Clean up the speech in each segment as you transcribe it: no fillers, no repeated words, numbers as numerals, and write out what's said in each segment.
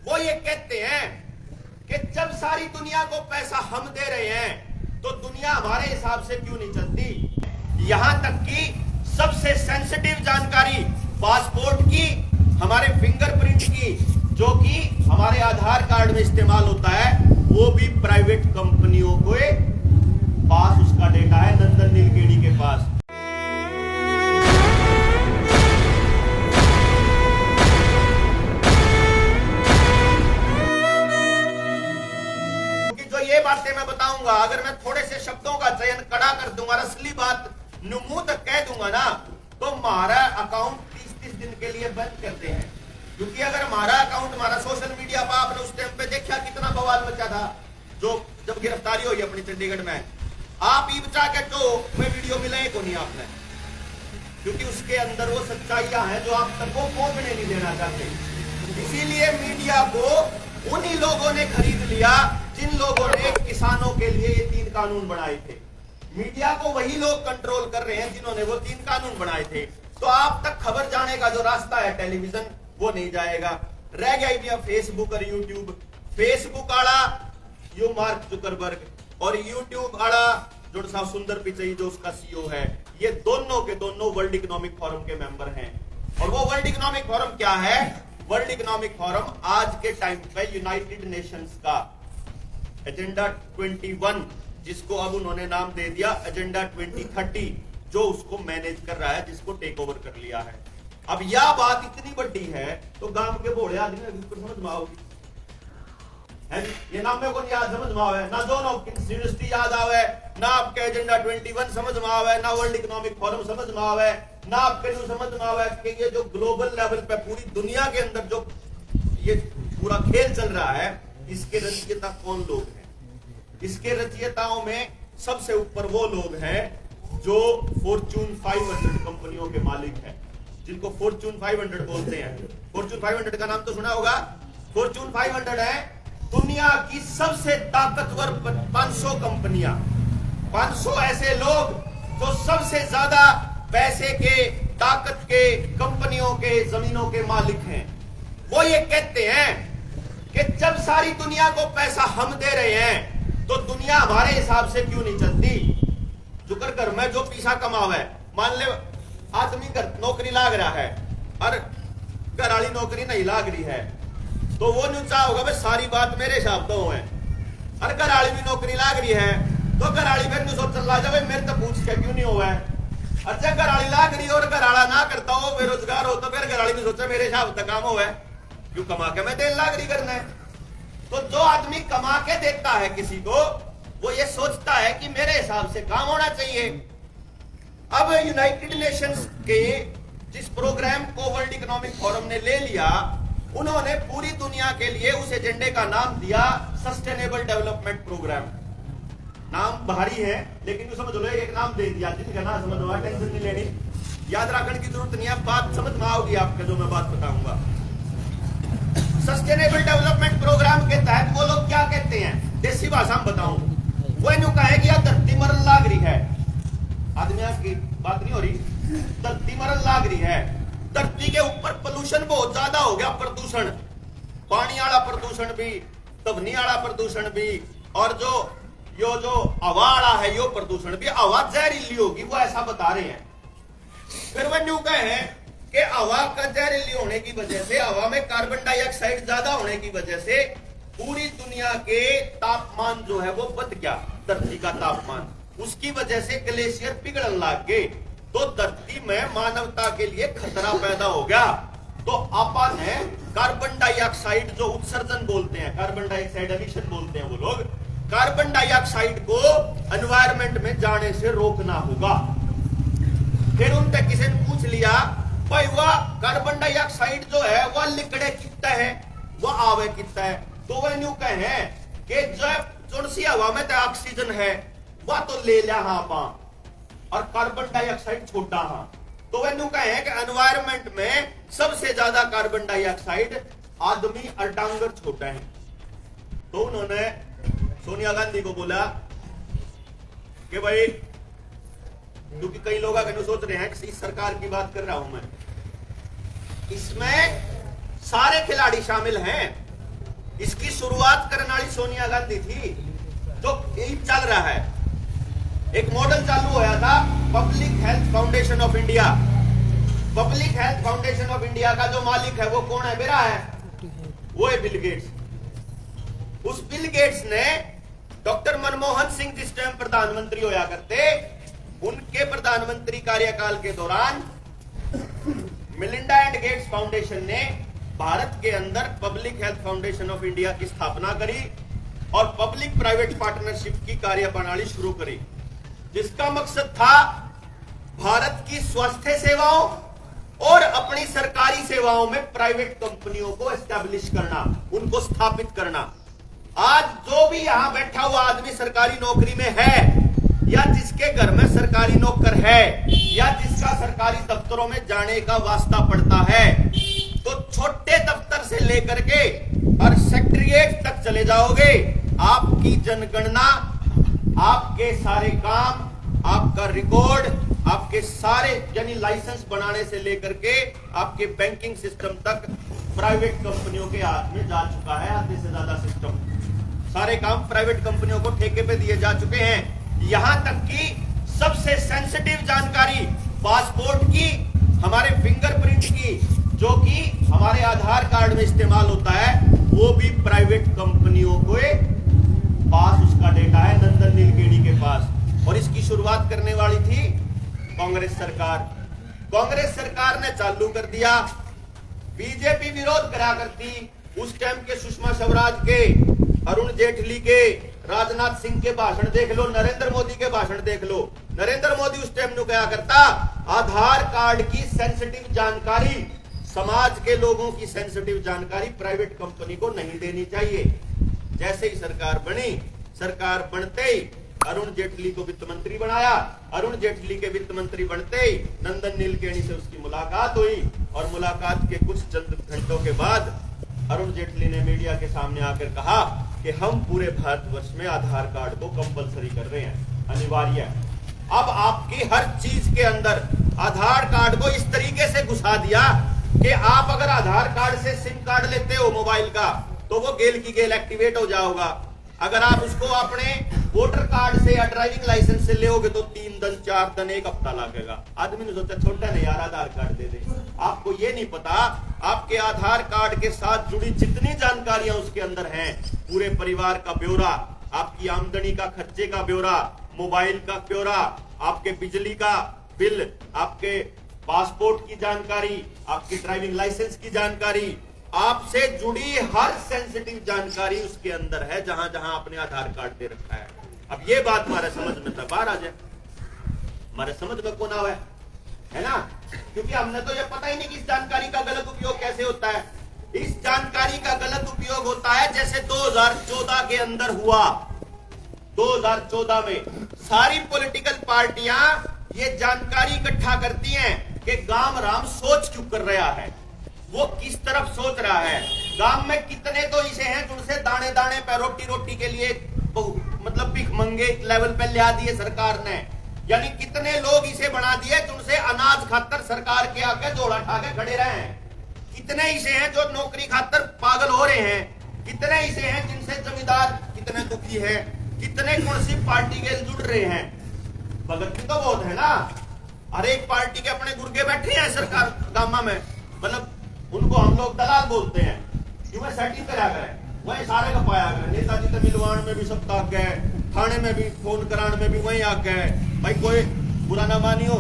वो ये कहते हैं कि जब सारी दुनिया को पैसा हम दे रहे हैं तो दुनिया हमारे हिसाब से क्यों नहीं चलती। यहां तक कि सबसे सेंसिटिव जानकारी पासपोर्ट की, हमारे फिंगरप्रिंट की, जो कि हमारे आधार कार्ड में इस्तेमाल होता है, वो भी प्राइवेट कंपनियों के पास उसका डेटा है, नंदन नीलकेणी के पास। ये बातें मैं बताऊंगा, अगर मैं थोड़े से शब्दों का चयन कड़ा कर दूंगा, असली बात मुंह तक कह दूंगा ना, तो हमारा अकाउंट 30-30 दिन के लिए बंद करते हैं। क्योंकि अगर हमारा अकाउंट, हमारा सोशल मीडिया पर आपने उस टाइम पे देखा कितना बवाल मचा था, जो जब गिरफ्तारी हुई अपनी चंडीगढ़ में, आप ई बचा के तो कोई वीडियो मिले को नहीं आपने, क्योंकि उसके अंदर वो सच्चाइयां हैं जो आप तक को पहुंचने नहीं देना चाहते। इसीलिए मीडिया को उन्हीं लोगों ने खरीद लिया जिन लोगों ने किसानों के लिए ये 3 कानून बनाए थे। मीडिया को वही लोग कंट्रोल कर रहे हैं जिन्होंने वो 3 कानून बनाए थे। तो आप तक खबर जाने का जो रास्ता है टेलीविजन, वो नहीं जाएगा। रह गया इंडिया फेसबुक और यूट्यूब। फेसबुक आड़ा यो मार्क जुकरबर्ग और यूट्यूब आड़ा जो साहब सुंदर पिचई जो उसका सीईओ है, ये दोनों के दोनों वर्ल्ड इकोनॉमिक फोरम के मेंबर हैं। और वो वर्ल्ड इकोनॉमिक फोरम क्या है? वर्ल्ड इकोनॉमिक फोरम आज के टाइम पे यूनाइटेड नेशंस का एजेंडा 21, जिसको अब उन्होंने नाम दे दिया एजेंडा 2030, जो उसको मैनेज कर रहा है, जिसको टेक ओवर कर लिया है। अब यह बात इतनी बड़ी है तो गांव के भोले आदमी समझ में आओगी, ये नाम मेरे को याद समझ में आवे ना, जो यूनिवर्सिटी याद आवे ना, आपके एजेंडा 21 समझ में आवे ना, वर्ल्ड इकोनॉमिक फोरम समझ में आवे ना, आपके जो समझ में आवे कि ये जो ग्लोबल लेवल पे पूरी दुनिया के अंदर जो ये पूरा खेल चल रहा है, इसके रचयिता कौन लोग हैं? इसके रचयिताओं में सबसे ऊपर वो लोग हैं जो फॉर्च्यून 500 कंपनियों के मालिक हैं, जिनको फॉर्च्यून 500 बोलते हैं। फॉर्च्यून 500 का नाम तो सुना होगा। फॉर्च्यून 500 है दुनिया की सबसे ताकतवर 500 कंपनियां, 500 ऐसे लोग जो सबसे ज्यादा पैसे के, ताकत के, कंपनियों के, जमीनों के मालिक हैं। वो ये कहते हैं कि जब सारी दुनिया को पैसा हम दे रहे हैं तो दुनिया हमारे हिसाब से क्यों नहीं चलती। जुकर घर में जो पैसा कमावे, मान ले आदमी घर नौकरी लाग रहा है और घर वाली नौकरी नहीं लाग रही है, तो वो नुचा होगा भाई सारी बात मेरे हिसाब तो है। और घर वाली भी नौकरी लाग रही है तो घर वाली फिर सोच चल रहा है मेरे तो पूछ के क्यों नहीं हुआ है। अच्छा घर वाली लाग रही और घर वाला ना करता हो, बेरोजगार हो, तो फिर घर वाली भी सोचा मेरे हिसाब तक काम हुआ है, क्यों कमा के मैं 1.5 लाख करना है। तो जो आदमी कमा के देता है किसी को, वो ये सोचता है कि मेरे हिसाब से काम होना चाहिए। अब यूनाइटेड नेशंस के जिस प्रोग्राम को वर्ल्ड इकोनॉमिक फोरम ने ले लिया, उन्होंने पूरी दुनिया के लिए उस एजेंडे का नाम दिया सस्टेनेबल डेवलपमेंट प्रोग्राम। नाम भारी है लेकिन तो समझ लो एक नाम दे दिया, जिनका नाम समझ लो, टेंशन नहीं लेनी, याद रखने की जरूरत नहीं है, बात समझ में आओगी आपके जो मैं बात बताऊंगा। सस्टेनेबल डेवलपमेंट प्रोग्राम के तहत वो लोग क्या कहते हैं, देसी भाषा में बताऊं, वो यूं कहे कि धरती मरन लाग रही है। आदमियों की बात नहीं हो रही, धरती मरन लाग रही है, धरती के ऊपर पोल्यूशन बहुत ज्यादा हो गया, प्रदूषण, पानी वाला प्रदूषण भी, ध्वनि वाला प्रदूषण भी, और जो हवा वाला है यो प्रदूषण भी, हवा जहरीली होगी, वो ऐसा बता रहे हैं। फिर वो यूं कहे कि हवा का जहरीली होने की वजह से, हवा में कार्बन डाइऑक्साइड ज्यादा होने की वजह से पूरी दुनिया के तापमान जो है वो बढ़ गया, धरती का तापमान, उसकी वजह से ग्लेशियर पिघलने लग गए, तो धरती में मानवता के लिए खतरा पैदा हो गया। तो अपन ने कार्बन डाइऑक्साइड जो उत्सर्जन बोलते हैं, कार्बन डाइऑक्साइड एमिशन बोलते हैं वो लोग, कार्बन डाइऑक्साइड को एनवायरमेंट में जाने से रोकना होगा। फिर उनसे किसी ने पूछ लिया भाई वह कार्बन डाइऑक्साइड जो है वह लिकड़े कितना है, वह आवे कितना है, तो वह न्यू कहे कि जो सी हवा में तो ऑक्सीजन है वह तो ले लिया हाँ पा, और कार्बन डाइऑक्साइड छोटा हाँ, तो वह न्यू कहे कि एनवायरमेंट में सबसे ज्यादा कार्बन डाइऑक्साइड आदमी और डांगर छोटा है। तो उन्होंने सोनिया गांधी को बोला कि भाई, क्योंकि कई लोग अगर सोच रहे हैं कि इस सरकार की बात कर रहा हूं मैं, इसमें सारे खिलाड़ी शामिल हैं, इसकी शुरुआत करने वाली सोनिया गांधी थी। तो यही चल रहा है। एक मॉडल चालू होया था public health foundation of India. Public health foundation of India का जो मालिक है वो कौन है? मेरा है, वो है बिल गेट्स। उस बिल गेट्स ने डॉक्टर मनमोहन सिंह जिस टाइम प्रधानमंत्री होया करते, उनके प्रधानमंत्री कार्यकाल के दौरान मिलिंडा एंड गेट्स फाउंडेशन ने भारत के अंदर public health foundation of India की स्थापना करी और पब्लिक प्राइवेट पार्टनरशिप की कार्यप्रणाली शुरू करी, जिसका मकसद था भारत की स्वास्थ्य सेवाओं और अपनी सरकारी सेवाओं में प्राइवेट कंपनियों को एस्टैब्लिश करना, उनको स्थापित करना। आज जो भी यहां बैठा हुआ आदमी सरकारी नौकरी में है या जिसके घर में सरकारी नौकर है या जिसका सरकारी दफ्तरों में जाने का वास्ता पड़ता है, तो छोटे दफ्तर से लेकर के और सेक्रेटरीट तक चले जाओगे, आपकी जनगणना, आपके सारे काम, आपका रिकॉर्ड, आपके सारे यानी लाइसेंस बनाने से लेकर के आपके बैंकिंग सिस्टम तक प्राइवेट कंपनियों के हाथ में जा चुका है। आधे से ज्यादा सिस्टम, सारे काम प्राइवेट कंपनियों को ठेके पे दिए जा चुके हैं। यहां तक कि सबसे सेंसिटिव जानकारी पासपोर्ट की, हमारे फिंगरप्रिंट की, जो कि हमारे आधार कार्ड में इस्तेमाल होता है, वो भी प्राइवेट कंपनियों के पास उसका डेटा है, नंदन नीलकेणी के पास। और इसकी शुरुआत करने वाली थी कांग्रेस सरकार। कांग्रेस सरकार ने चालू कर दिया। बीजेपी विरोध करा करती। उस टाइम के सुषमा स्वराज के, अरुण जेटली के, राजनाथ सिंह के भाषण देख लो, नरेंद्र मोदी के भाषण देख लो। नरेंद्र मोदी उस टाइम नु क्या करता, आधार कार्ड की सेंसिटिव जानकारी, समाज के लोगों की सेंसिटिव जानकारी प्राइवेट कंपनी को नहीं देनी चाहिए। जैसे ही सरकार बनी, सरकार बनते ही अरुण जेटली को वित्त मंत्री बनाया। अरुण जेटली के वित्त मंत्री बनते ही नंदन नीलकेणी से उसकी मुलाकात हुई और मुलाकात के कुछ चंद घंटों के बाद अरुण जेटली ने मीडिया के सामने आकर कहा कि हम पूरे भारतवर्ष में आधार कार्ड को कंपलसरी कर रहे हैं, अनिवार्य है। अब आपकी हर चीज के अंदर आधार कार्ड को इस तरीके से घुसा दिया कि आप अगर आधार कार्ड से सिम कार्ड लेते हो मोबाइल का, तो वो गेल की गेल एक्टिवेट हो जाओगा। अगर आप उसको अपने वोटर कार्ड से या ड्राइविंग लाइसेंस से लेओगे तो 3 दिन 4 दिन 1 हफ्ता लगेगा। आदमी ने सोचा छोटा नहीं यार, आधार कार्ड दे दे। आपको ये नहीं पता आपके आधार कार्ड के साथ जुड़ी जितनी जानकारियां उसके अंदर हैं, पूरे परिवार का ब्यौरा, आपकी आमदनी का, खर्चे का ब्यौरा, मोबाइल का ब्यौरा, आपके बिजली का बिल, आपके पासपोर्ट की जानकारी, आपकी ड्राइविंग लाइसेंस की जानकारी, आपसे जुड़ी हर सेंसिटिव जानकारी उसके अंदर है, जहां जहां आपने आधार कार्ड दे रखा है। अब ये बात हमारे समझ में तब बाहर आ जाए, हमारे समझ में कौन आवा है ना, क्योंकि हमने तो ये पता ही नहीं कि इस जानकारी का गलत उपयोग कैसे होता है। इस जानकारी का गलत उपयोग होता है जैसे 2014 के अंदर हुआ। 2014 में सारी पॉलिटिकल पार्टियां ये जानकारी इकट्ठा करती हैं कि गांव राम सोच क्यों कर रहा है, वो किस तरफ सोच रहा है। गांव में कितने तो इसे हैं जिनसे दाने दाने पे रोटी के लिए मतलब भिखमंगे लेवल पे ला दिए सरकार ने, यानी कितने लोग इसे बना दिए जिनसे अनाज खातर सरकार के आगे जोड़ा ठा के खड़े रहे हैं। कितने ऐसे हैं जो नौकरी खातर पागल हो रहे हैं, कितने ऐसे हैं जिनसे जमींदार कितने दुखी हैं, कितने कौन सी पार्टी के जुड़ रहे हैं। भगत भी तो बहुत है ना, हर एक पार्टी के अपने गुर्गे बैठे हैं सरकार गामा में, मतलब उनको हम लोग दलाल बोलते हैं। क्यों सेटिंग करा करें, वही सारे का पाया करें। नेताजी तो मिलवान में भी सब ताक गए, थाने में भी फोन कराने में भी वही आ गए। भाई कोई बुरा ना मानियो,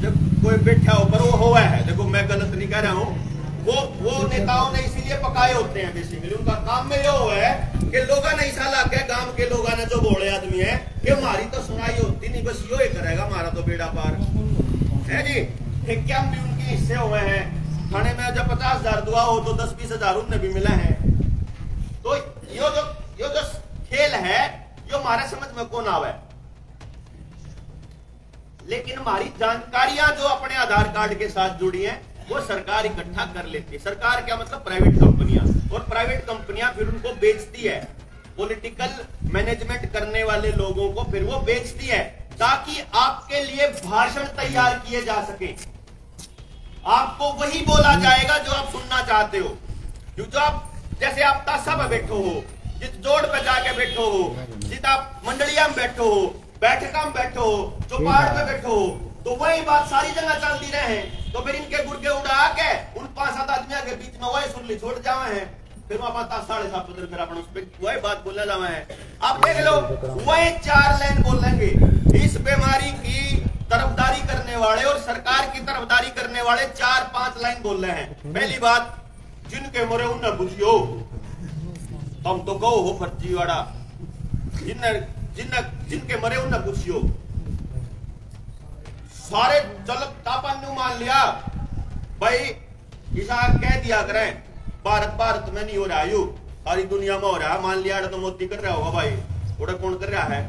जब कोई बैठा हो पर वो हुआ है, देखो मैं गलत नहीं कह रहा हूँ, वो नेताओं ने इसीलिए पकाए होते हैं। बेसिकली उनका काम में ये हुआ है कि लोगों ने ऐसा लग गया, गांव के लोगों ने जो बोले आदमी है कि हमारी तो सुनाई होती नहीं, बस यो ही करेगा, हमारा तो बेड़ा पार है जी। ठेकिया भी उनके हिस्से हुए हैं। थाने में जब 50,000 दुआ हो तो 10-20 हजार उन्हें भी मिला है। तो यो जो खेल है यो हमारे समझ में कौन आवे, लेकिन हमारी जानकारियां जो अपने आधार कार्ड के साथ जुड़ी हैं वो सरकार इकट्ठा कर लेती है। सरकार क्या मतलब प्राइवेट कंपनियां, और प्राइवेट कंपनियां फिर उनको बेचती है, पॉलिटिकल मैनेजमेंट करने वाले लोगों को फिर वो बेचती है, ताकि आपके लिए भाषण तैयार किए जा सके। आपको वही बोला जाएगा जो आप सुनना चाहते हो। जो आप जैसे आप ताशा में बैठो हो, जिस जोड़ पे जाके बैठो हो, जिस आप मंडलिया में बैठो हो, बैठका में बैठो हो, चौपाड़ में बैठो हो, तो वही बात सारी जगह चलती रहे। तो फिर इनके गुर्गे उड़ा के उन 5-7 आदमियों के बीच में वही सुरली छोड़ जावे हैं, फिर वहां 7:30 बजे फिर अपन उस पर वही बात बोलने जावे हैं। आप देख लो वही 4 लाइन बोलेंगे। इस बीमारी की तरफदारी करने वाले और सरकार की तरफदारी करने वाले 4-5 लाइन बोल रहे हैं। पहली बात, जिनके मरे उन्हें बुझियो, तुम तो कहो हो फर्जीवाड़ा, जिनके मरे उन्हें बुझियो। सारे चल तापन नु मान लिया भाई, ईसा कह दिया करें भारत में नहीं हो रहा, यू सारी दुनिया में हो रहा है। मान लिया तो मोदी कर रहा होगा भाई, थोड़ा कौन कर रहा है।